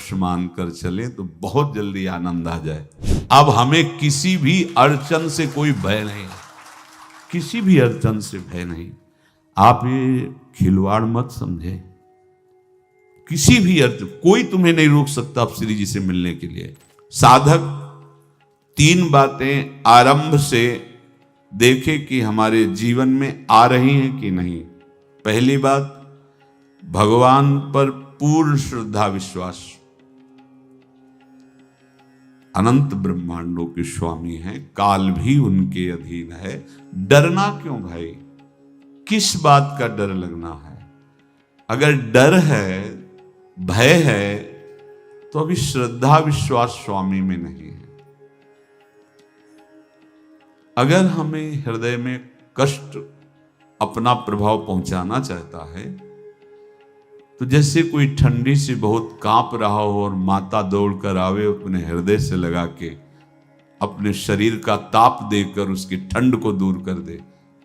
आदर्श मानकर चले तो बहुत जल्दी आनंद आ जाए। अब हमें किसी भी अड़चन से कोई भय नहीं, किसी भी अड़चन से भय नहीं। आप ये खिलवाड़ मत समझे। किसी भी अर्थ कोई तुम्हें नहीं रोक सकता आप श्री जी से मिलने के लिए। साधक 3 बातें आरंभ से देखे कि हमारे जीवन में आ रही हैं कि नहीं। पहली बात, भगवान पर पूर्ण श्रद्धा विश्वास। अनंत ब्रह्मांडों के स्वामी हैं, काल भी उनके अधीन है। डरना क्यों भाई? किस बात का डर लगना है? अगर डर है, भय है, तो अभी श्रद्धा विश्वास स्वामी में नहीं है। अगर हमें हृदय में कष्ट अपना प्रभाव पहुंचाना चाहता है तो जैसे कोई ठंडी से बहुत कांप रहा हो और माता दौड़कर आवे, अपने हृदय से लगा के अपने शरीर का ताप देकर उसकी ठंड को दूर कर दे,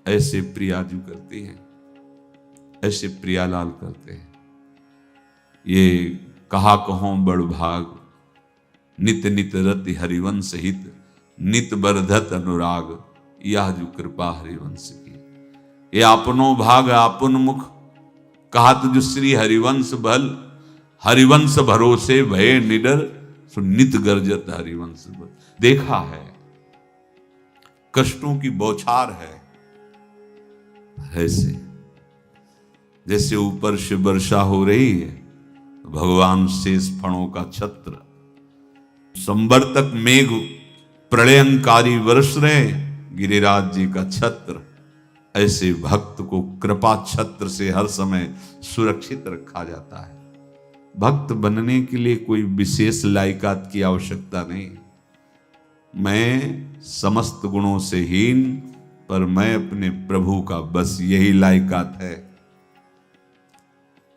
ऐसे प्रियाजू करती हैं, ऐसे प्रियालाल करते हैं। ये कहा कहो बड़ भाग, नित नित रति हरिवंश हित, नित बरधत अनुराग, यह जो कृपा हरिवंश की। ये आपनो भाग आपन मुख, कहा जो श्री हरिवंश बल, हरिवंश भरोसे भय निडर, सो नित गर्जत हरिवंश बल। देखा है, कष्टों की बौछार है, ऐसे जैसे ऊपर से वर्षा हो रही है, भगवान शेष फणों का छत्र, संवर्तक मेघ प्रलयंकारी वर्ष रहे, गिरिराज जी का छत्र। ऐसे भक्त को कृपा छत्र से हर समय सुरक्षित रखा जाता है। भक्त बनने के लिए कोई विशेष लायकात की आवश्यकता नहीं। मैं समस्त गुणों से हीन, पर मैं अपने प्रभु का, बस यही लायकात है।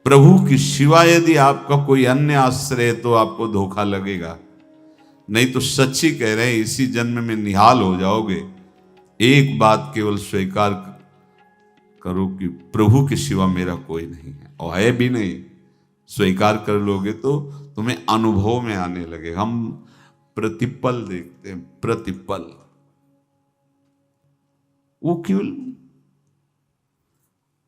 प्रभु की सिवा यदि आपका कोई अन्य आश्रय है तो आपको धोखा लगेगा। नहीं तो सच्ची कह रहे हैं, इसी जन्म में निहाल हो जाओगे। एक बात केवल स्वीकार करो कि प्रभु के सिवा मेरा कोई नहीं है, और है भी नहीं। स्वीकार कर लोगे तो तुम्हें अनुभव में आने लगे। हम प्रतिपल देखते हैं, प्रतिपल। वो केवल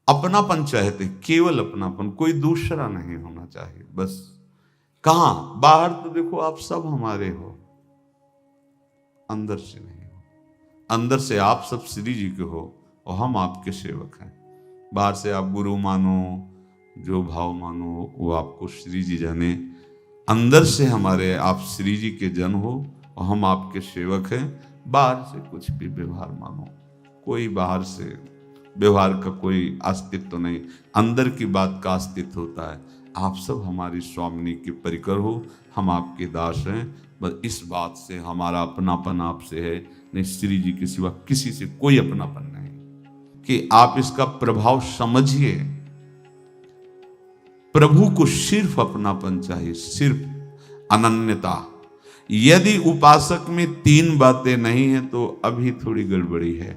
अपनापन चाहते, केवल अपनापन, कोई दूसरा नहीं होना चाहिए। बस कहां? बाहर तो देखो आप सब हमारे हो, अंदर से नहीं हो। अंदर से आप सब श्री जी के हो और हम आपके सेवक हैं। बाहर से आप गुरु मानो, जो भाव मानो, वो आपको श्री जी जाने। अंदर से हमारे आप श्री जी के जन हो और हम आपके सेवक हैं। बाहर से कुछ भी व्यवहार मानो, कोई बाहर से व्यवहार का कोई अस्तित्व नहीं, अंदर की बात का अस्तित्व होता है। आप सब हमारी स्वामिनी के परिकर हो, हम आपके दास हैं। बस इस बात से हमारा अपनापन आपसे है, नहीं श्री जी के सिवा किसी से कोई अपनापन नहीं। कि आप इसका प्रभाव समझिए। प्रभु को सिर्फ अपनापन चाहिए, सिर्फ अनन्यता। यदि उपासक में 3 बातें नहीं है तो अभी थोड़ी गड़बड़ी है।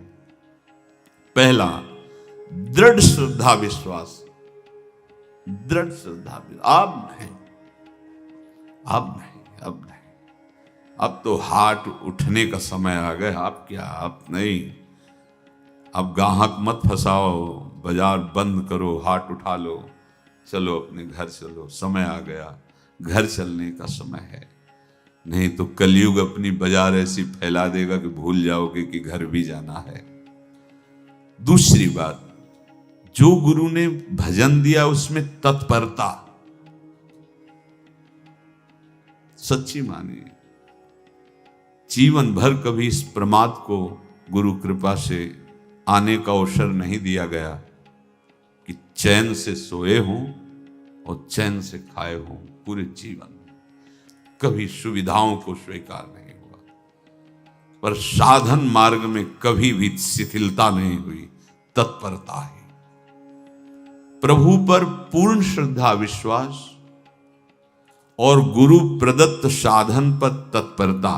पहला, दृढ़ श्रद्धा विश्वास। दृढ़ श्रद्धा, अब नहीं, अब नहीं, अब नहीं। अब तो हाथ उठने का समय आ गया। अब क्या, अब नहीं। अब गाहक मत फंसाओ, बाजार बंद करो, हाथ उठा लो, चलो अपने घर चलो। समय आ गया, घर चलने का समय है। नहीं तो कलयुग अपनी बाजार ऐसी फैला देगा कि भूल जाओगे कि घर भी जाना है। दूसरी बात, जो गुरु ने भजन दिया उसमें तत्परता, सच्ची मानिए। जीवन भर कभी इस प्रमाद को गुरु कृपा से आने का अवसर नहीं दिया गया कि चैन से सोए हों और चैन से खाए हों। पूरे जीवन कभी सुविधाओं को स्वीकार नहीं हुआ, पर साधन मार्ग में कभी भी शिथिलता नहीं हुई, तत्परता ही। प्रभु पर पूर्ण श्रद्धा विश्वास और गुरु प्रदत्त साधन पर तत्परता।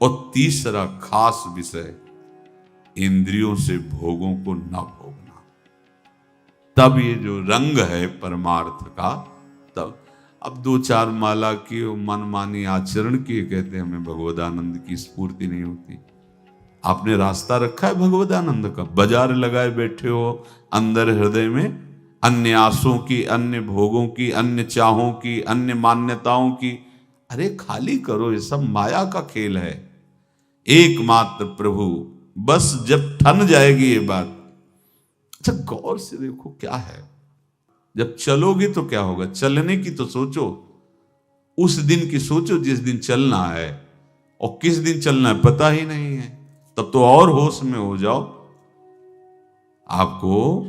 और तीसरा खास विषय, इंद्रियों से भोगों को न भोगना। तब ये जो रंग है परमार्थ का, तब अब 2-4 माला की मनमानी आचरण किए, कहते हैं हमें भगवदानंद की स्फूर्ति नहीं होती। आपने रास्ता रखा है भगवदानंद का, बाजार लगाए बैठे हो अंदर हृदय में अन्य आसों की, अन्य भोगों की, अन्य चाहों की, अन्य मान्यताओं की। अरे खाली करो, ये सब माया का खेल है। एकमात्र प्रभु, बस जब ठन जाएगी ये बात। अच्छा गौर से देखो क्या है, जब चलोगे तो क्या होगा, चलने की तो सोचो, उस दिन की सोचो जिस दिन चलना है, और किस दिन चलना है पता ही नहीं है, तब तो और होश में हो जाओ। आपको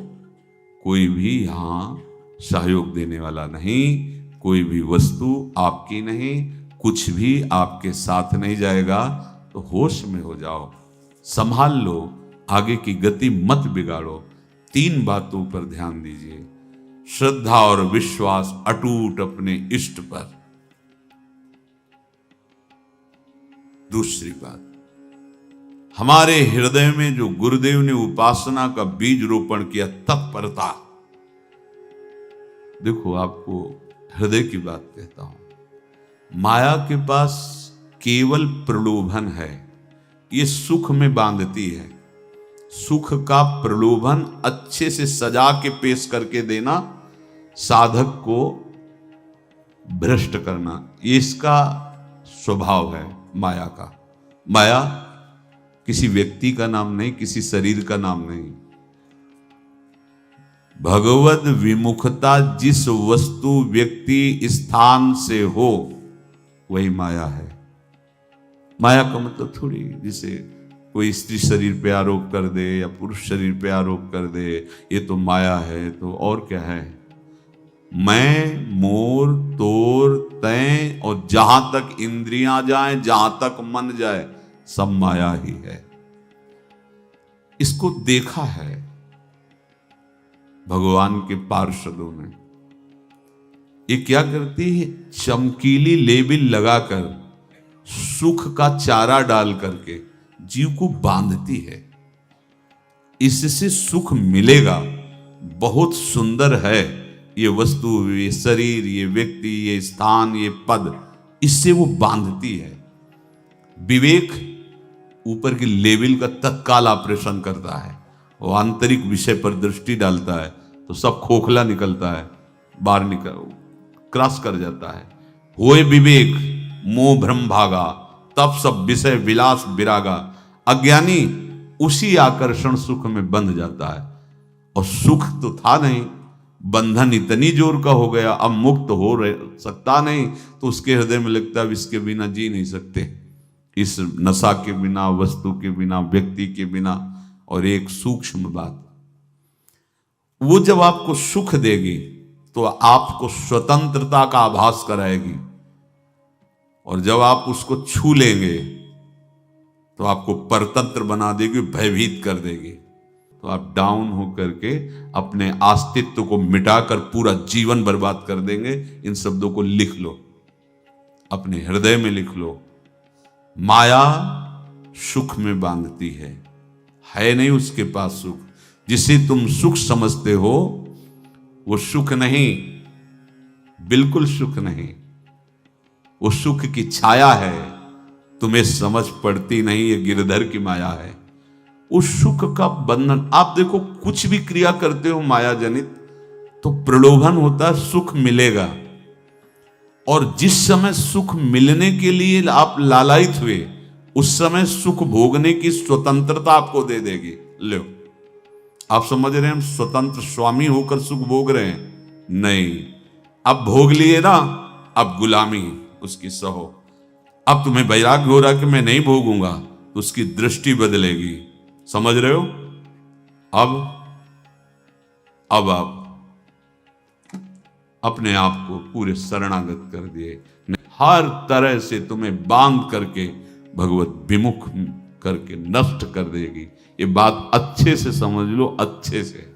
कोई भी यहां सहयोग देने वाला नहीं, कोई भी वस्तु आपकी नहीं, कुछ भी आपके साथ नहीं जाएगा। तो होश में हो जाओ, संभाल लो, आगे की गति मत बिगाड़ो। 3 बातों पर ध्यान दीजिए। श्रद्धा और विश्वास अटूट अपने इष्ट पर। दूसरी बात, हमारे हृदय में जो गुरुदेव ने उपासना का बीज रोपण किया, तत्परता। देखो आपको हृदय की बात कहता हूं, माया के पास केवल प्रलोभन है, ये सुख में बांधती है। सुख का प्रलोभन अच्छे से सजा के पेश करके देना, साधक को भ्रष्ट करना, ये इसका स्वभाव है माया का। माया किसी व्यक्ति का नाम नहीं, किसी शरीर का नाम नहीं। भगवद विमुखता जिस वस्तु व्यक्ति स्थान से हो वही माया है। माया का मतलब थोड़ी जिसे कोई स्त्री शरीर पे आरोप कर दे या पुरुष शरीर पे आरोप कर दे ये तो माया है, तो और क्या है। मैं, मोर, तोर, तय और जहां तक इंद्रियां जाएं, जहां तक मन जाए, सब माया ही है। इसको देखा है भगवान के पार्षदों ने। ये क्या करती है, चमकीली लेबिल लगाकर, सुख का चारा डाल करके जीव को बांधती है। इससे सुख मिलेगा, बहुत सुंदर है ये वस्तु, ये शरीर, ये व्यक्ति, ये स्थान, ये पद, इससे वो बांधती है। विवेक ऊपर की लेवल का तत्काल ऑपरेशन करता है, वो आंतरिक विषय पर दृष्टि डालता है तो सब खोखला निकलता है, बाहर निकल क्रॉस कर जाता है। होए विवेक मोह भ्रम भागा, तब सब विषय विलास विरागा। अज्ञानी उसी आकर्षण सुख में बंध जाता है, और सुख तो था नहीं, बंधन इतनी जोर का हो गया, अब मुक्त हो सकता नहीं, तो उसके हृदय में लगता है इसके बिना जी नहीं सकते, इस नशा के बिना, वस्तु के बिना, व्यक्ति के बिना। और एक सूक्ष्म बात, वो जब आपको सुख देगी तो आपको स्वतंत्रता का आभास कराएगी, और जब आप उसको छू लेंगे तो आपको परतंत्र बना देगी, भयभीत कर देगी। तो आप डाउन होकर के अपने अस्तित्व को मिटाकर पूरा जीवन बर्बाद कर देंगे। इन शब्दों को लिख लो, अपने हृदय में लिख लो। माया सुख में बांधती है नहीं उसके पास सुख। जिसे तुम सुख समझते हो वो सुख नहीं, बिल्कुल सुख नहीं, वो सुख की छाया है, तुम्हें समझ पड़ती नहीं, ये गिरधर की माया है। उस सुख का बंधन, आप देखो कुछ भी क्रिया करते हो माया जनित तो प्रलोभन होता है, सुख मिलेगा, और जिस समय सुख मिलने के लिए आप लालायित हुए उस समय सुख भोगने की स्वतंत्रता आपको दे देगी। लो, आप समझ रहे हैं हम स्वतंत्र स्वामी होकर सुख भोग रहे हैं? नहीं, अब भोग लिए ना, अब गुलामी उसकी सहो। अब तुम्हें वैराग्य हो रहा कि मैं नहीं भोगूंगा, तो उसकी दृष्टि बदलेगी। समझ रहे हो? अब आप अपने आप को पूरे शरणागत कर दिए, हर तरह से तुम्हें बांध करके भगवत विमुख करके नष्ट कर देगी। ये बात अच्छे से समझ लो, अच्छे से।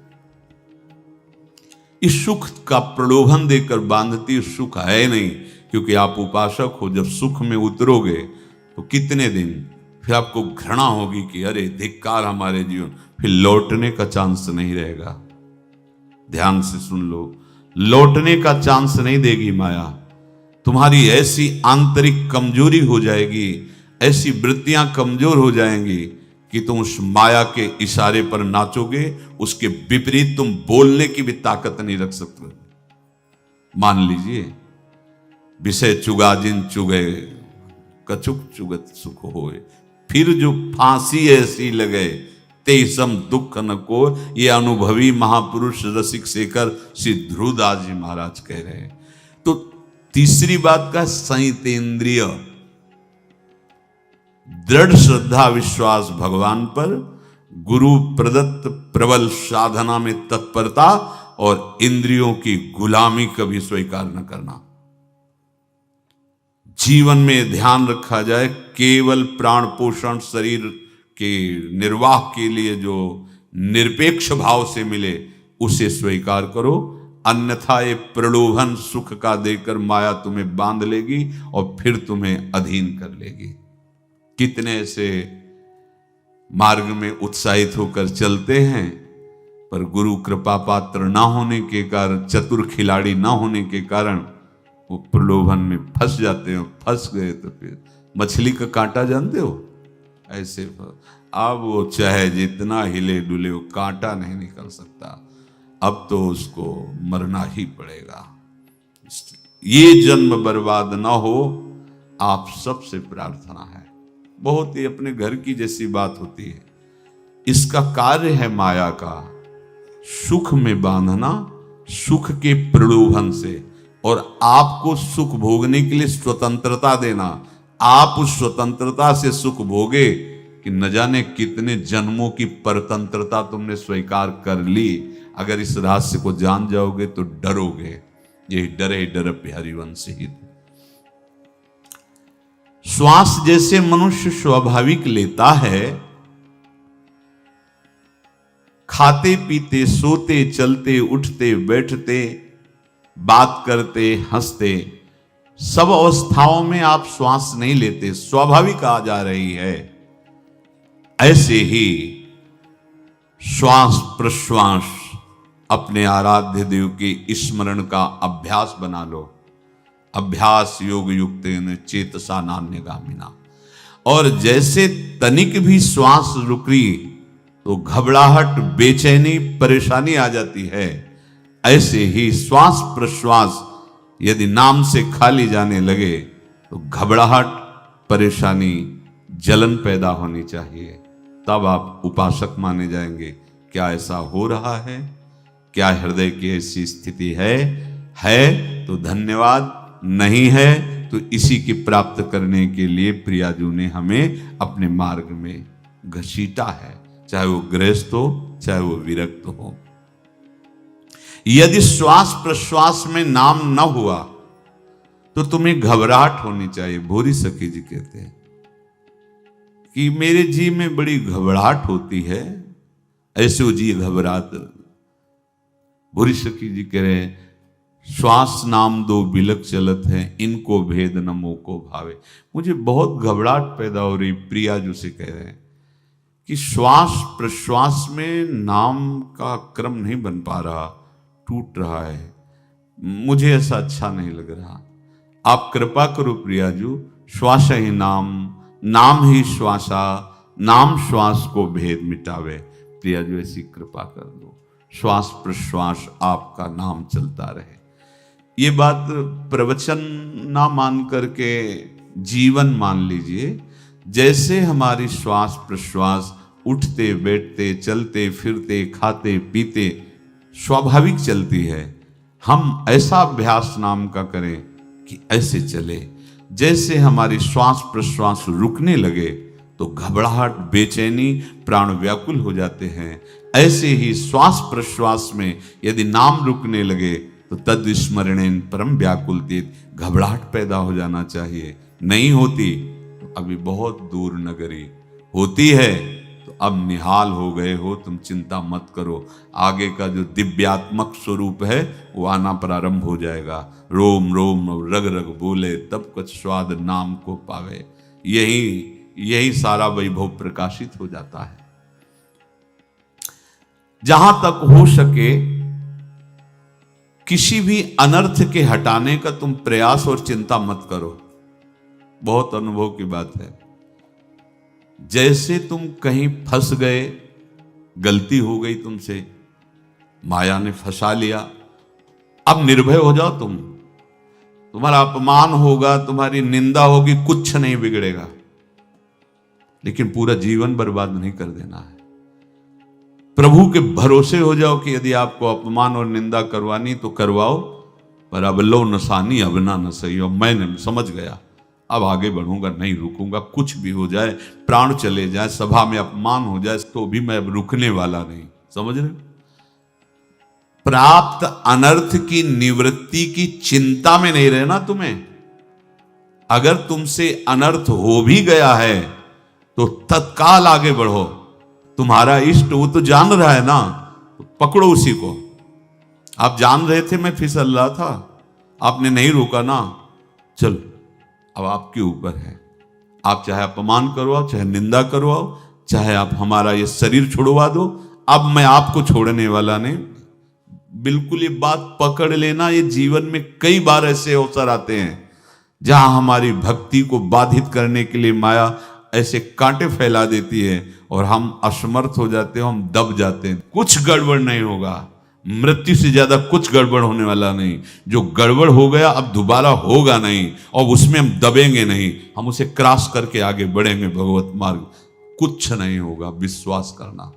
इस सुख का प्रलोभन देकर बांधती सुख है नहीं, क्योंकि आप उपासक हो। जब सुख में उतरोगे तो कितने दिन फिर आपको घृणा होगी कि अरे धिक्कार हमारे जीवन, फिर लौटने का चांस नहीं रहेगा। ध्यान से सुन लो, लौटने का चांस नहीं देगी माया। तुम्हारी ऐसी आंतरिक कमजोरी हो जाएगी, ऐसी वृत्तियां कमजोर हो जाएंगी कि तुम उस माया के इशारे पर नाचोगे, उसके विपरीत तुम बोलने की भी ताकत नहीं रख सकते। मान लीजिए, विषय चुगा जिन चुगे, कछुक चुगत सुख होए, फिर जो फांसी ऐसी लगे, ते सम दुख न को। ये अनुभवी महापुरुष रसिक शेखर श्री ध्रुवदास जी महाराज कह रहे हैं। तो तीसरी बात का संयतेंद्रिय, दृढ़ श्रद्धा विश्वास भगवान पर, गुरु प्रदत्त प्रबल साधना में तत्परता, और इंद्रियों की गुलामी कभी स्वीकार न करना। जीवन में ध्यान रखा जाए, केवल प्राण पोषण शरीर के निर्वाह के लिए जो निरपेक्ष भाव से मिले उसे स्वीकार करो, अन्यथा ये प्रलोभन सुख का देकर माया तुम्हें बांध लेगी और फिर तुम्हें अधीन कर लेगी। कितने से मार्ग में उत्साहित होकर चलते हैं, पर गुरु कृपा पात्र ना होने के कारण, चतुर खिलाड़ी ना होने के कारण वो प्रलोभन में फंस जाते हो। फंस गए तो फिर मछली का कांटा जानते हो, ऐसे अब वो चाहे जितना हिले डुले वो कांटा नहीं निकल सकता, अब तो उसको मरना ही पड़ेगा। ये जन्म बर्बाद ना हो, आप सबसे प्रार्थना है। बहुत ही अपने घर की जैसी बात होती है। इसका कार्य है माया का सुख में बांधना, सुख के प्रलोभन से, और आपको सुख भोगने के लिए स्वतंत्रता देना। आप उस स्वतंत्रता से सुख भोगे कि न जाने कितने जन्मों की परतंत्रता तुमने स्वीकार कर ली। अगर इस रहस्य को जान जाओगे तो डरोगे। यही डरे डर हरिवंश ही। श्वास जैसे मनुष्य स्वाभाविक लेता है, खाते पीते सोते चलते उठते बैठते बात करते हंसते, सब अवस्थाओं में आप श्वास नहीं लेते, स्वाभाविक आ जा रही है। ऐसे ही श्वास प्रश्वास अपने आराध्य देव के स्मरण का अभ्यास बना लो। अभ्यास योग युक्तेन चेतसा नान्यगामिना। और जैसे तनिक भी श्वास रुकी तो घबराहट, बेचैनी, परेशानी आ जाती है, ऐसे ही श्वास प्रश्वास यदि नाम से खाली जाने लगे तो घबराहट, परेशानी, जलन पैदा होनी चाहिए। तब आप उपासक माने जाएंगे। क्या ऐसा हो रहा है? क्या हृदय की ऐसी स्थिति है तो धन्यवाद, नहीं है तो इसी की प्राप्त करने के लिए प्रियाजू ने हमें अपने मार्ग में घसीटा है, चाहे वो गृहस्थ हो चाहे वो विरक्त हो। यदि श्वास प्रश्वास में नाम न हुआ तो तुम्हें घबराहट होनी चाहिए। भूरी सखी जी कहते हैं कि मेरे जी में बड़ी घबराहट होती है, ऐसे वो जी घबरात। भूरी सखी जी कह रहे हैं, श्वास नाम दो बिलक चलत है, इनको भेद न मोको भावे। मुझे बहुत घबराहट पैदा हो रही। प्रियाजू से कह रहे हैं कि श्वास प्रश्वास में नाम का क्रम नहीं बन पा रहा, टूट रहा है, मुझे ऐसा अच्छा नहीं लग रहा। आप कृपा करो प्रियाजू, श्वास ही नाम, नाम ही श्वासा, नाम श्वास को भेद मिटावे। प्रियाजू ऐसी कृपा कर दो, श्वास प्रश्वास आपका नाम चलता रहे। ये बात प्रवचन ना मान करके जीवन मान लीजिए। जैसे हमारी श्वास प्रश्वास उठते बैठते चलते फिरते खाते पीते स्वाभाविक चलती है, हम ऐसा अभ्यास नाम का करें कि ऐसे चले। जैसे हमारी श्वास प्रश्वास रुकने लगे तो घबराहट, बेचैनी, प्राण व्याकुल हो जाते हैं, ऐसे ही श्वास प्रश्वास में यदि नाम रुकने लगे तो तद स्मरणेन परम व्याकुल तीत, घबराहट पैदा हो जाना चाहिए। नहीं होती तो अभी बहुत दूर नगरी, होती है तो अब निहाल हो गए हो, तुम चिंता मत करो। आगे का जो दिव्यात्मक स्वरूप है वो आना प्रारंभ हो जाएगा। रोम रोम रग रग बोले तब कुछ स्वाद नाम को पावे। यही सारा वैभव प्रकाशित हो जाता है। जहां तक हो सके किसी भी अनर्थ के हटाने का तुम प्रयास और चिंता मत करो। बहुत अनुभव की बात है। जैसे तुम कहीं फंस गए, गलती हो गई तुमसे, माया ने फंसा लिया, अब निर्भय हो जाओ तुम। तुम्हारा अपमान होगा, तुम्हारी निंदा होगी, कुछ नहीं बिगड़ेगा, लेकिन पूरा जीवन बर्बाद नहीं कर देना है। प्रभु के भरोसे हो जाओ कि यदि आपको अपमान और निंदा करवानी तो करवाओ, पर अब लो नसानी अब ना न सही हो। मैंने समझ गया, अब आगे बढ़ूंगा, नहीं रुकूंगा। कुछ भी हो जाए, प्राण चले जाए, सभा में अपमान हो जाए, तो भी मैं अब रुकने वाला नहीं। समझ रहे? प्राप्त अनर्थ की निवृत्ति की चिंता में नहीं रहना तुम्हें। अगर तुमसे अनर्थ हो भी गया है तो तत्काल आगे बढ़ो। तुम्हारा इष्ट वो तो जान रहा है ना, तो पकड़ो उसी को। आप जान रहे थे मैं फिसल रहा था, आपने नहीं रोका ना, चलो अब आपके ऊपर है। आप चाहे अपमान करवाओ, चाहे निंदा करवाओ, चाहे आप हमारा ये शरीर छुड़वा दो, अब मैं आपको छोड़ने वाला नहीं। बिल्कुल ये बात पकड़ लेना। ये जीवन में कई बार ऐसे अवसर आते हैं जहां हमारी भक्ति को बाधित करने के लिए माया ऐसे कांटे फैला देती है और हम असमर्थ हो जाते हैं, हम दब जाते हैं। कुछ गड़बड़ नहीं होगा, मृत्यु से ज्यादा कुछ गड़बड़ होने वाला नहीं। जो गड़बड़ हो गया अब दोबारा होगा नहीं, और उसमें हम दबेंगे नहीं, हम उसे क्रॉस करके आगे बढ़ेंगे भगवत मार्ग। कुछ नहीं होगा, विश्वास करना।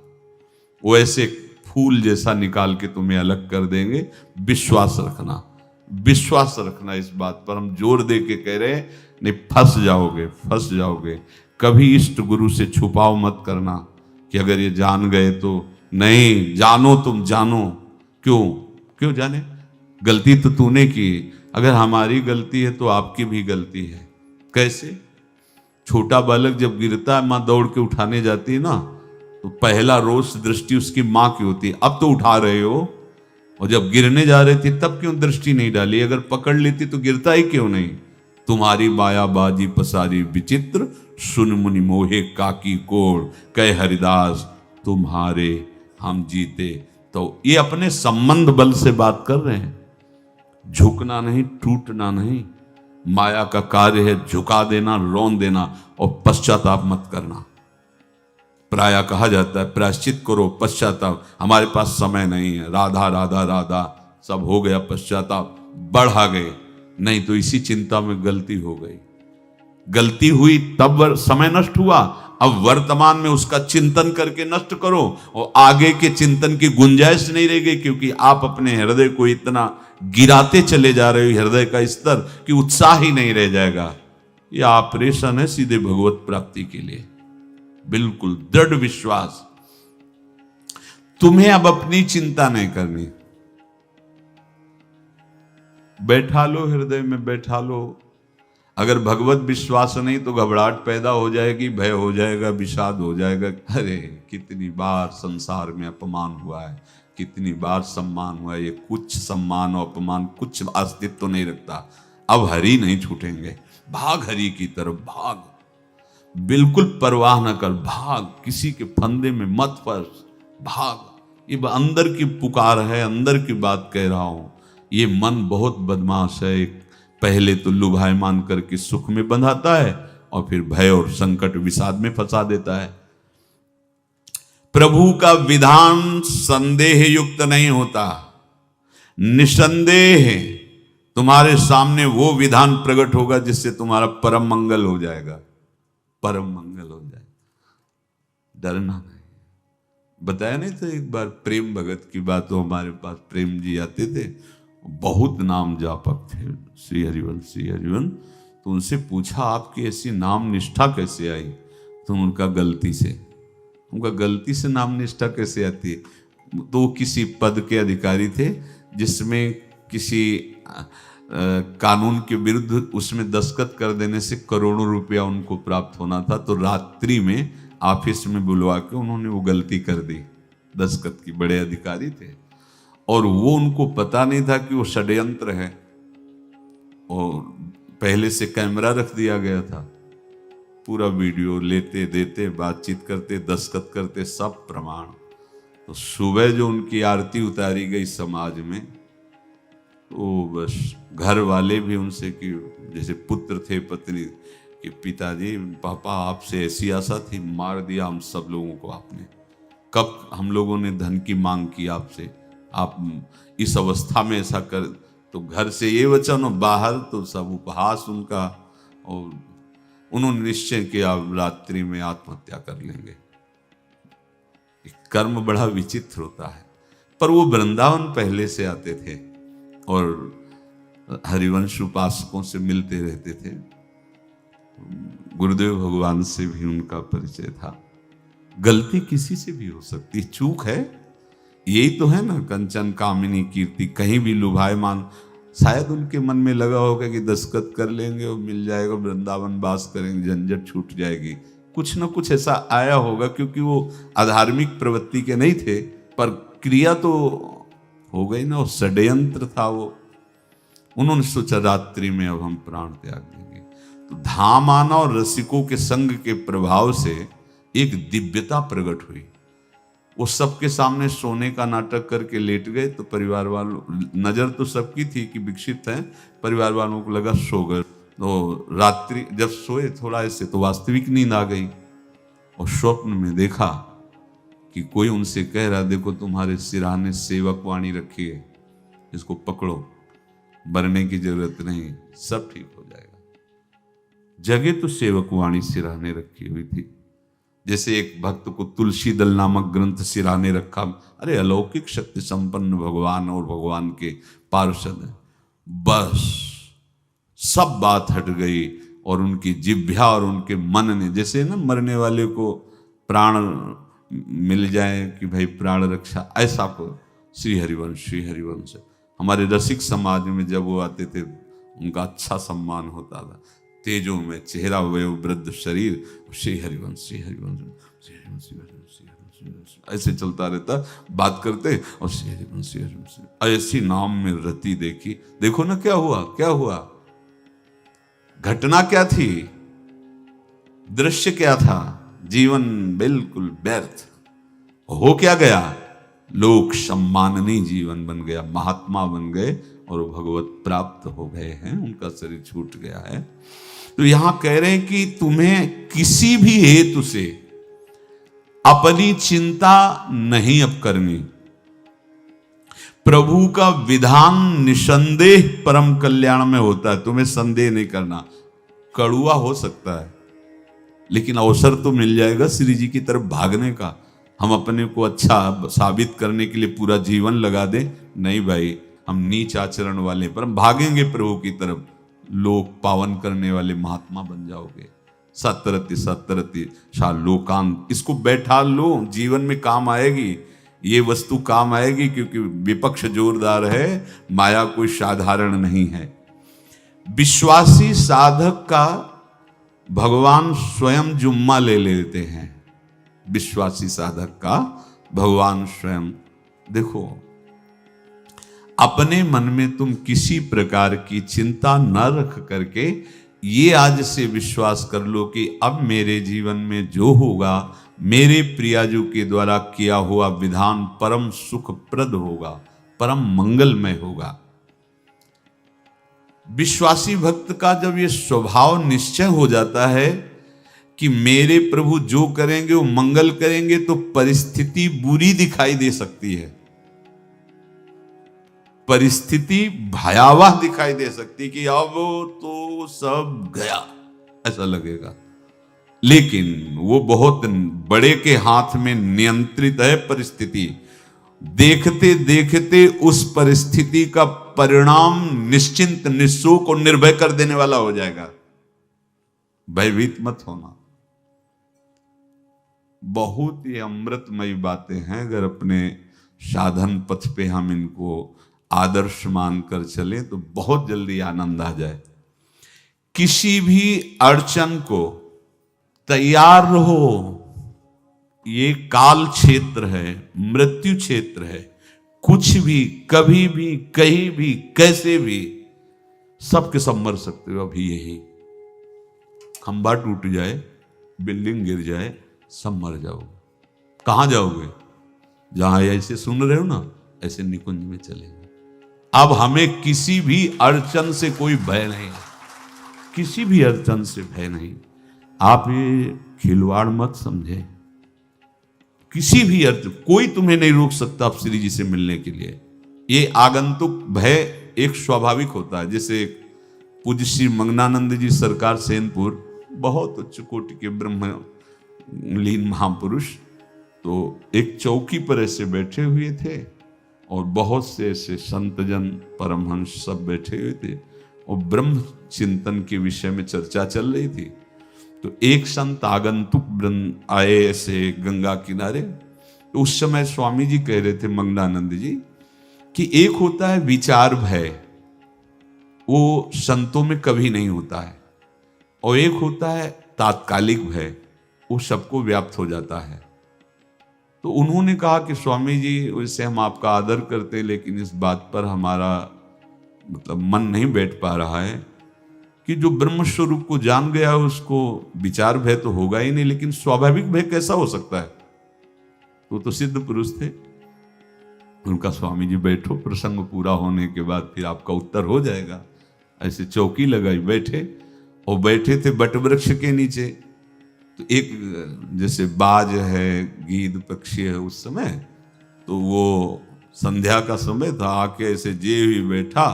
वो ऐसे फूल जैसा निकाल के तुम्हें अलग कर देंगे। विश्वास रखना, विश्वास रखना। इस बात पर हम जोर दे के कह रहे हैं, नहीं फंस जाओगे, फंस जाओगे। कभी इष्ट गुरु से छुपाव मत करना कि अगर ये जान गए तो। नहीं, जानो, तुम जानो। क्यों जाने? गलती तो तूने की। अगर हमारी गलती है तो आपकी भी गलती है। कैसे? छोटा बालक जब गिरता है, मां दौड़ के उठाने जाती है ना, तो पहला रोष दृष्टि उसकी मां की होती है। अब तो उठा रहे हो, और जब गिरने जा रहे थे तब क्यों दृष्टि नहीं डाली? अगर पकड़ लेती तो गिरता ही क्यों नहीं? तुम्हारी माया बाजी पसारी विचित्र, सुन मुनि मोहे काकी कोड़, कह हरिदास तुम्हारे हम जीते। तो ये अपने संबंध बल से बात कर रहे हैं। झुकना नहीं, टूटना नहीं। माया का कार्य है झुका देना, रौन देना, और पश्चाताप मत करना। प्रायः कहा जाता है प्रायश्चित करो, पश्चाताप। हमारे पास समय नहीं है। राधा राधा राधा सब हो गया, पश्चाताप बढ़ा गए। नहीं तो इसी चिंता में गलती हो गई। गलती हुई तब समय नष्ट हुआ, अब वर्तमान में उसका चिंतन करके नष्ट करो, और आगे के चिंतन की गुंजाइश नहीं रह गई, क्योंकि आप अपने हृदय को इतना गिराते चले जा रहे हो, हृदय का स्तर, कि उत्साह ही नहीं रह जाएगा। यह ऑपरेशन है सीधे भगवत प्राप्ति के लिए। बिल्कुल दृढ़ विश्वास। तुम्हें अब अपनी चिंता नहीं करनी। बैठा लो, हृदय में बैठा लो। अगर भगवत विश्वास नहीं तो घबराहट पैदा हो जाएगी, भय हो जाएगा, विषाद हो जाएगा। अरे कितनी बार संसार में अपमान हुआ है, कितनी बार सम्मान हुआ है। ये कुछ सम्मान और अपमान कुछ अस्तित्व तो नहीं रखता। अब हरि नहीं छूटेंगे। भाग हरि की तरफ, भाग। बिल्कुल परवाह न कर, भाग। किसी के फंदे में मत फंस, भाग। ये अंदर की पुकार है, अंदर की बात कह रहा हूं। ये मन बहुत बदमाश है। पहले तो लुभायमान करके सुख में बंधाता है, और फिर भय और संकट विषाद में फंसा देता है। प्रभु का विधान संदेह युक्त नहीं होता। निसंदेह तुम्हारे सामने वो विधान प्रकट होगा जिससे तुम्हारा परम मंगल हो जाएगा, परम मंगल हो जाए। डरना नहीं। बताया नहीं था एक बार प्रेम भगत की बात। तो हमारे पास प्रेम जी आते थे, बहुत नाम जापक थे, श्री हरिवंश, श्री हरिवंश। तो उनसे पूछा आपकी ऐसी नाम निष्ठा कैसे आई? तो उनका गलती से नाम निष्ठा कैसे आती है? तो किसी पद के अधिकारी थे जिसमें किसी कानून के विरुद्ध उसमें दस्तखत कर देने से करोड़ों रुपया उनको प्राप्त होना था। तो रात्रि में ऑफिस में बुलवा के उन्होंने वो गलती कर दी। दस्तखत की बड़े अधिकारी थे, और वो उनको पता नहीं था कि वो षड्यंत्र है, और पहले से कैमरा रख दिया गया था। पूरा वीडियो लेते देते, बातचीत करते, दस्तखत करते, सब प्रमाण। तो सुबह जो उनकी आरती उतारी गई समाज में, तो बस घर वाले भी उनसे कि जैसे पुत्र थे पत्नी कि पिताजी पापा आपसे ऐसी आशा थी, मार दिया हम सब लोगों को आपने। कब हम लोगों ने धन की मांग की आपसे, आप इस अवस्था में ऐसा कर। तो घर से ये वचन और बाहर तो सब उपहास उनका, और उन्होंने निश्चय किया रात्रि में आत्महत्या कर लेंगे। कर्म बड़ा विचित्र होता है। पर वो वृंदावन पहले से आते थे और हरिवंश उपासकों से मिलते रहते थे। गुरुदेव भगवान से भी उनका परिचय था। गलती किसी से भी हो सकती, चूक है, यही तो है ना। कंचन कामिनी कीर्ति, कहीं भी लुभायमान। शायद उनके मन में लगा होगा कि दस्तखत कर लेंगे और मिल जाएगा, वृंदावन वास करेंगे, झंझट छूट जाएगी। कुछ ना कुछ ऐसा आया होगा, क्योंकि वो अधार्मिक प्रवृत्ति के नहीं थे, पर क्रिया तो हो गई ना, वो षड्यंत्र था वो। उन्होंने सोचा रात्रि में अब हम प्राण त्याग देंगे। तो धाम आना और रसिकों के संग के प्रभाव से एक दिव्यता प्रकट हुई। वो सबके सामने सोने का नाटक करके लेट गए। तो परिवार वालों, नजर तो सबकी थी कि विकसित है, परिवार वालों को लगा सो गए। तो रात्रि जब सोए थोड़ा ऐसे, तो वास्तविक नींद आ गई और स्वप्न में देखा कि कोई उनसे कह रहा, देखो तुम्हारे सिरहाने सेवक वाणी रखी है, इसको पकड़ो, मरने की जरूरत नहीं, सब ठीक हो जाएगा। जगह तो सेवक वाणी सिरहाने रखी हुई थी। जैसे एक भक्त को तुलसी दल नामक ग्रंथ सिरहाने रखा। अरे अलौकिक शक्ति संपन्न भगवान और भगवान के पार्षद हैं। बस सब बात हट गई और उनकी जिह्वा और उनके मन ने, जैसे ना मरने वाले को प्राण मिल जाए कि भाई प्राण रक्षा, ऐसा को श्री हरिवंश हमारे रसिक समाज में जब वो आते थे उनका अच्छा सम्मान होता था। तेजों में चेहरा, वयो वृद्ध शरीर, श्री हरिवंश ऐसे चलता रहता, बात करते और श्री हरिवंश ऐसी नाम में रति देखी। देखो ना क्या हुआ, घटना क्या थी, दृश्य क्या था, जीवन बिल्कुल व्यर्थ हो क्या गया, लोक सम्माननीय जीवन बन गया, महात्मा बन गए और भगवत प्राप्त हो गए हैं, उनका शरीर छूट गया है। तो यहां कह रहे हैं कि तुम्हें किसी भी हेतु से अपनी चिंता नहीं अब करनी। प्रभु का विधान निसंदेह परम कल्याण में होता है, तुम्हें संदेह नहीं करना। कड़ुआ हो सकता है लेकिन अवसर तो मिल जाएगा श्री जी की तरफ भागने का। हम अपने को अच्छा साबित करने के लिए पूरा जीवन लगा दें, नहीं भाई, हम नीच आचरण वाले पर हम भागेंगे प्रभु की तरफ, लोक पावन करने वाले महात्मा बन जाओगे। सतरति शाह लोकांत, इसको बैठा लो, जीवन में काम आएगी, ये वस्तु काम आएगी, क्योंकि विपक्ष जोरदार है, माया कोई साधारण नहीं है। विश्वासी साधक का भगवान स्वयं जुम्मा ले लेते हैं। विश्वासी साधक का भगवान स्वयं, देखो अपने मन में तुम किसी प्रकार की चिंता न रख करके ये आज से विश्वास कर लो कि अब मेरे जीवन में जो होगा, मेरे प्रियाजू के द्वारा किया हुआ विधान परम सुखप्रद होगा, परम मंगलमय होगा। विश्वासी भक्त का जब ये स्वभाव निश्चय हो जाता है कि मेरे प्रभु जो करेंगे वो मंगल करेंगे, तो परिस्थिति बुरी दिखाई दे सकती है, परिस्थिति भयावह दिखाई दे सकती कि अब तो सब गया, ऐसा लगेगा। लेकिन वो बहुत बड़े के हाथ में नियंत्रित है परिस्थिति। देखते देखते उस परिस्थिति का परिणाम निश्चिंत, निःशोक और निर्भय कर देने वाला हो जाएगा। भयभीत मत होना। बहुत ही अमृतमयी बातें हैं, अगर अपने साधन पथ पे हम इनको आदर्श मानकर चलें तो बहुत जल्दी आनंद आ जाए। किसी भी अड़चन को तैयार रहो, ये काल क्षेत्र है, मृत्यु क्षेत्र है। कुछ भी, कभी भी, कहीं भी, कैसे भी, सबके सब मर सकते हो। अभी यही खंबा टूट जाए, बिल्डिंग गिर जाए, सब मर जाओगे। कहां जाओगे? जहां ऐसे सुन रहे हो ना, ऐसे निकुंज में चलेंगे। अब हमें किसी भी अड़चन से कोई भय नहीं, किसी भी अड़चन से भय नहीं। आप ये खिलवाड़ मत समझे, किसी भी अर्थ कोई तुम्हें नहीं रोक सकता आप श्री जी से मिलने के लिए। ये आगंतुक भय एक स्वाभाविक होता है। जैसे पूज्य श्री मंगनानंद जी सरकार सेनपुर, बहुत उच्च कोटि के ब्रह्मलीन महापुरुष, तो एक चौकी पर ऐसे बैठे हुए थे और बहुत से ऐसे संतजन परमहंस सब बैठे हुए थे और ब्रह्म चिंतन के विषय में चर्चा चल रही थी। तो एक संत आगंतुक आए ऐसे गंगा किनारे। तो उस समय स्वामी जी कह रहे थे मंगनानंद जी कि एक होता है विचार भय, वो संतों में कभी नहीं होता है, और एक होता है तात्कालिक भय, वो सबको व्याप्त हो जाता है। तो उन्होंने कहा कि स्वामी जी वैसे हम आपका आदर करते, लेकिन इस बात पर हमारा मतलब मन नहीं बैठ पा रहा है कि जो ब्रह्म स्वरूप को जान गया उसको विचार भय तो होगा ही नहीं, लेकिन स्वाभाविक भय कैसा हो सकता है। तो सिद्ध पुरुष थे। उनका स्वामी जी बैठो, प्रसंग पूरा होने के बाद फिर आपका उत्तर हो जाएगा। ऐसे चौकी लगाई बैठे, और बैठे थे बट वृक्ष के नीचे। तो एक जैसे बाज है, गीद पक्षी है, उस समय तो वो संध्या का समय था, आके ऐसे जे भी बैठा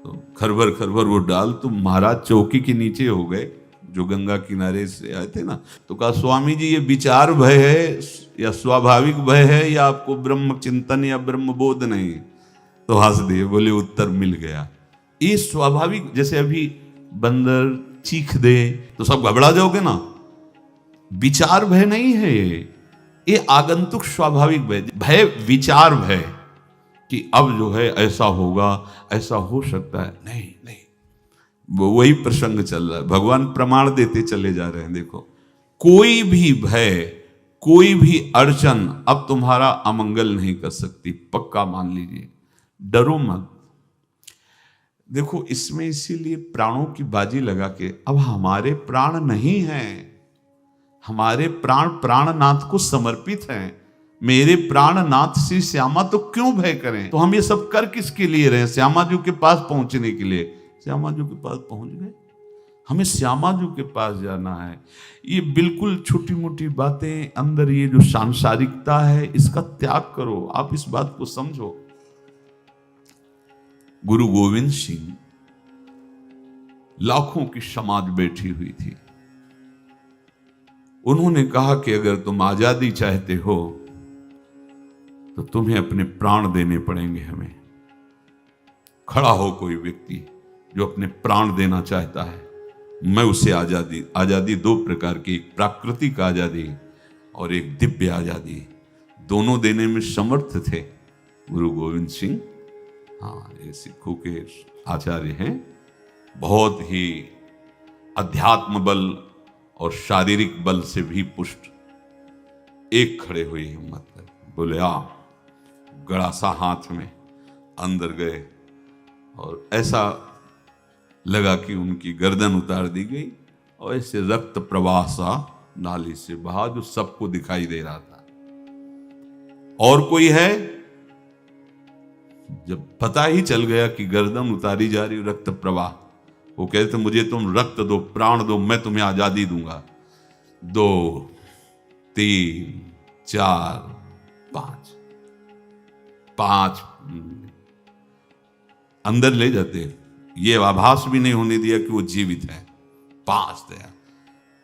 तो खरबर खरबर वो डाल, तो महाराज चौकी के नीचे हो गए जो गंगा किनारे से आए थे ना। तो कहा स्वामी जी ये विचार भय है या स्वाभाविक भय है या आपको ब्रह्म चिंतन या ब्रह्म बोध नहीं? तो हंस दिए, बोले उत्तर मिल गया। ये स्वाभाविक, जैसे अभी बंदर चीख दे तो सब घबरा जाओगे ना, विचार भय नहीं है ये आगंतुक स्वाभाविक भय। भय विचार भय कि अब जो है ऐसा होगा, ऐसा हो सकता है, नहीं नहीं, वही प्रसंग चल रहा है। भगवान प्रमाण देते चले जा रहे हैं। देखो, कोई भी भय, कोई भी अड़चन अब तुम्हारा अमंगल नहीं कर सकती, पक्का मान लीजिए, डरो मत। देखो इसमें इसीलिए प्राणों की बाजी लगा के, अब हमारे प्राण नहीं हैं, हमारे प्राण प्राणनाथ को समर्पित हैं। मेरे प्राणनाथ श्री श्यामा, तो क्यों भय करें? तो हम ये सब कर किसके लिए रहे? श्यामा जी के पास पहुंचने के लिए। श्यामा जी के पास पहुंच गए, हमें श्यामा जी के पास जाना है। ये बिल्कुल छोटी मोटी बातें, अंदर ये जो सांसारिकता है इसका त्याग करो। आप इस बात को समझो। गुरु गोविंद सिंह, लाखों की समाज बैठी हुई थी, उन्होंने कहा कि अगर तुम आजादी चाहते हो तो तुम्हें अपने प्राण देने पड़ेंगे। हमें खड़ा हो कोई व्यक्ति जो अपने प्राण देना चाहता है, मैं उसे आजादी, आजादी दो प्रकार की, एक प्राकृतिक आजादी और एक दिव्य आजादी, दोनों देने में समर्थ थे गुरु गोविंद सिंह। हाँ, ये सिखों के आचार्य हैं, बहुत ही अध्यात्म बल और शारीरिक बल से भी पुष्ट। एक खड़े हुए हिम्मत कर, बोले आ, गड़ासा हाथ में, अंदर गए और ऐसा लगा कि उनकी गर्दन उतार दी गई और ऐसे रक्त प्रवाह सा नाली से बहा, जो सबको दिखाई दे रहा था। और कोई है? जब पता ही चल गया कि गर्दन उतारी जा रही, रक्त प्रवाह, वो कहते मुझे तुम रक्त दो, प्राण दो, मैं तुम्हें आजादी दूंगा। 2 3 4 5 अंदर ले जाते, ये आभास भी नहीं होने दिया कि वो जीवित है। 5 तैयार,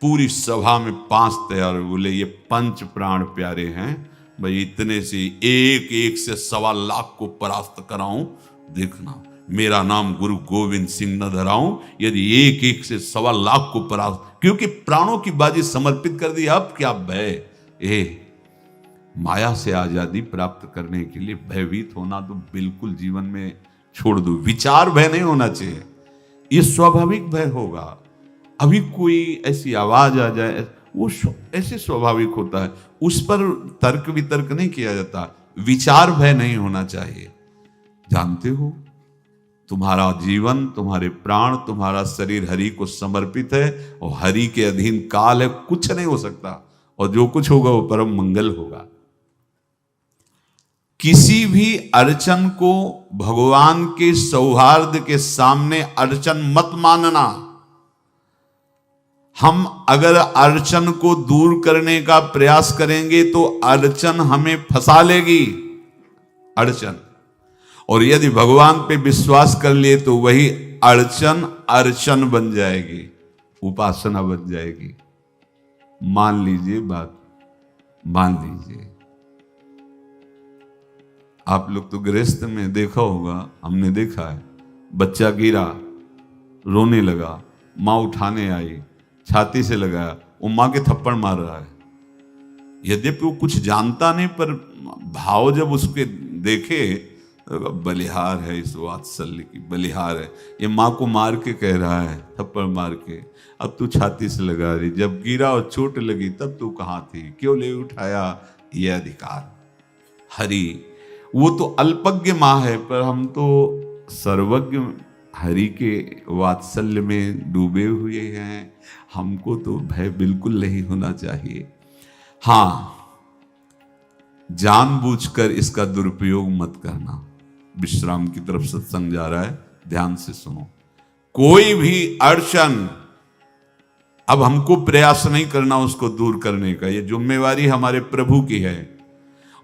पूरी सभा में 5 तैयार। बोले ये पंच प्राण प्यारे हैं भाई, इतने से एक एक से 1.25 लाख को परास्त कराऊं, देखना मेरा नाम गुरु गोविंद सिंह न धराऊं, यदि एक एक से 1.25 लाख को परास्त, क्योंकि प्राणों की बाजी समर्पित कर दी। अब क्या भय? माया से आजादी प्राप्त करने के लिए भयभीत होना तो बिल्कुल जीवन में छोड़ दो। विचार भय नहीं होना चाहिए, ये स्वाभाविक भय होगा। अभी कोई ऐसी आवाज आ जाए, वो ऐसे स्वाभाविक होता है, उस पर तर्क वितर्क नहीं किया जाता। विचार भय नहीं होना चाहिए। जानते हो, तुम्हारा जीवन, तुम्हारे प्राण, तुम्हारा शरीर हरि को समर्पित है और हरि के अधीन काल है, कुछ नहीं हो सकता, और जो कुछ होगा वो परम मंगल होगा। किसी भी अड़चन को भगवान के सौहार्द के सामने अड़चन मत मानना। हम अगर अड़चन को दूर करने का प्रयास करेंगे तो अड़चन हमें फंसा लेगी, अड़चन। और यदि भगवान पे विश्वास कर लिए तो वही अड़चन अर्चन बन जाएगी, उपासना बन जाएगी। मान लीजिए बात, मान लीजिए आप लोग तो गृहस्थ में देखा होगा, हमने देखा है, बच्चा गिरा, रोने लगा, माँ उठाने आई, छाती से लगाया, वो माँ के थप्पड़ मार रहा है। यद्यपि वो कुछ जानता नहीं, पर भाव जब उसके देखे, बलिहार है इस वात्सल्य की, बलिहार है, ये माँ को मार के कह रहा है, थप्पड़ मार के, अब तू छाती से लगा रही, जब गिरा और चोट लगी तब तू कहाँ थी, क्यों ले उठाया, ये अधिकार। हरि वो तो अल्पज्ञ माँ है, पर हम तो सर्वज्ञ हरि के वात्सल्य में डूबे हुए हैं, हमको तो भय बिल्कुल नहीं होना चाहिए। हाँ, जानबूझकर इसका दुरुपयोग मत करना। विश्राम की तरफ सत्संग जा रहा है, ध्यान से सुनो। कोई भी अड़चन, अब हमको प्रयास नहीं करना उसको दूर करने का, ये जिम्मेवारी हमारे प्रभु की है।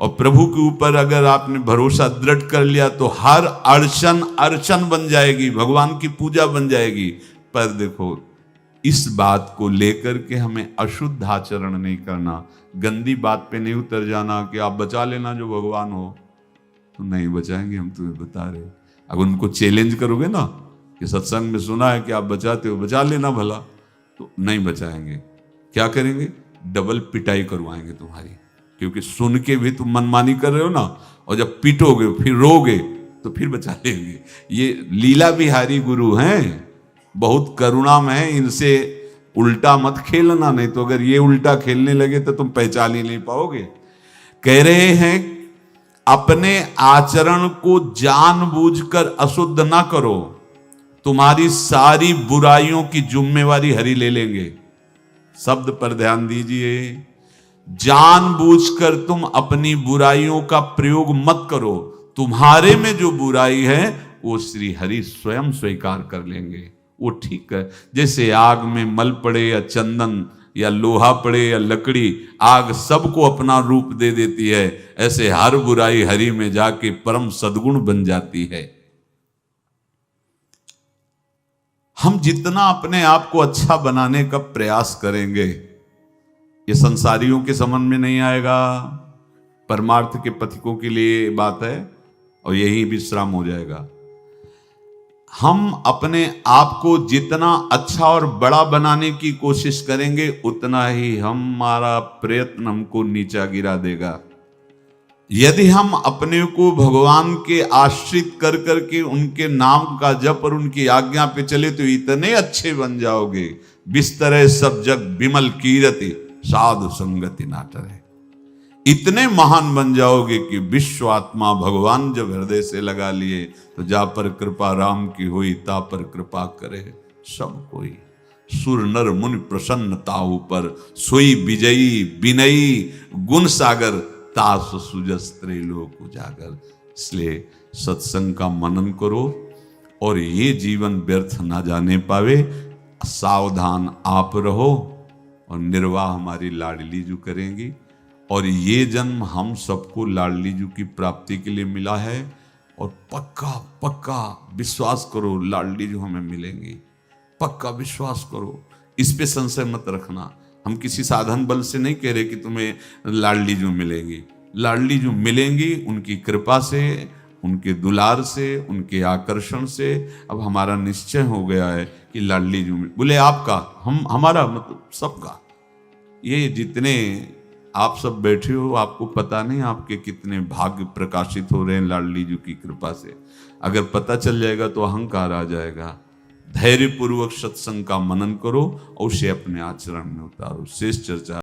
और प्रभु के ऊपर अगर आपने भरोसा दृढ़ कर लिया तो हर अड़चन अर्चन बन जाएगी, भगवान की पूजा बन जाएगी। पर देखो, इस बात को लेकर के हमें अशुद्ध आचरण नहीं करना, गंदी बात पे नहीं उतर जाना कि आप बचा लेना जो भगवान हो। तो नहीं बचाएंगे, हम तुम्हें बता रहे। अगर उनको चैलेंज करोगे ना कि सत्संग में सुना है कि आप बचाते हो, बचा लेना भला, तो नहीं बचाएंगे। क्या करेंगे? डबल पिटाई करवाएंगे तुम्हारी, क्योंकि सुन के भी तुम मनमानी कर रहे हो ना, और जब पीटोगे फिर रोगे तो फिर बचा लेंगे। ये लीला बिहारी गुरु हैं, बहुत करुणामय है, इनसे उल्टा मत खेलना, नहीं तो अगर ये उल्टा खेलने लगे तो तुम पहचान ही नहीं पाओगे। कह रहे हैं अपने आचरण को जानबूझकर अशुद्ध ना करो, तुम्हारी सारी बुराइयों की जिम्मेवारी हरि ले लेंगे। शब्द पर ध्यान दीजिए, जानबूझकर तुम अपनी बुराइयों का प्रयोग मत करो, तुम्हारे में जो बुराई है वो श्री हरि स्वयं स्वीकार कर लेंगे। वो ठीक है, जैसे आग में मल पड़े या चंदन या लोहा पड़े या लकड़ी, आग सबको अपना रूप दे देती है, ऐसे हर बुराई हरि में जाके परम सद्गुण बन जाती है। हम जितना अपने आप को अच्छा बनाने का प्रयास करेंगे, ये संसारियों के समझ में नहीं आएगा, परमार्थ के पथिकों के लिए बात है, और यही विश्राम हो जाएगा। हम अपने आप को जितना अच्छा और बड़ा बनाने की कोशिश करेंगे, उतना ही हमारा प्रयत्न हमको नीचा गिरा देगा। यदि हम अपने को भगवान के आश्रित कर करके उनके नाम का जप और उनकी आज्ञा पे चले तो इतने अच्छे बन जाओगे, बिस्तरे सब जग विमल कीरति साधु संगति नाटरे। इतने महान बन जाओगे कि विश्व आत्मा भगवान जब हृदय से लगा लिए तो जा पर कृपा राम की हुई, ता पर कृपा करे सब कोई। सुर नर मुनि प्रसन्नता ऊपर, सोई विजयी विनयी गुण सागर, तास सुजस त्रैलोक उजागर। इसलिए सत्संग का मनन करो और ये जीवन व्यर्थ ना जाने पावे, सावधान आप रहो, और निर्वाह हमारी लाडली जू करेंगी। और ये जन्म हम सबको लाडली जू की प्राप्ति के लिए मिला है, और पक्का पक्का विश्वास करो लाडली जू हमें मिलेंगी, पक्का विश्वास करो, इस पे संशय मत रखना। हम किसी साधन बल से नहीं कह रहे कि तुम्हें लाडली जू मिलेंगी, लाडली जू मिलेंगी उनकी कृपा से, उनके दुलार से, उनके आकर्षण से। अब हमारा निश्चय हो गया है कि लाडली जू बोले आपका, हम हमारा मतलब सबका। ये जितने आप सब बैठे हो, आपको पता नहीं आपके कितने भाग्य प्रकाशित हो रहे हैं लाडली जू की कृपा से। अगर पता चल जाएगा तो अहंकार आ जाएगा। धैर्य पूर्वक सत्संग का मनन करो और उसे अपने आचरण में उतारो। शेष चर्चा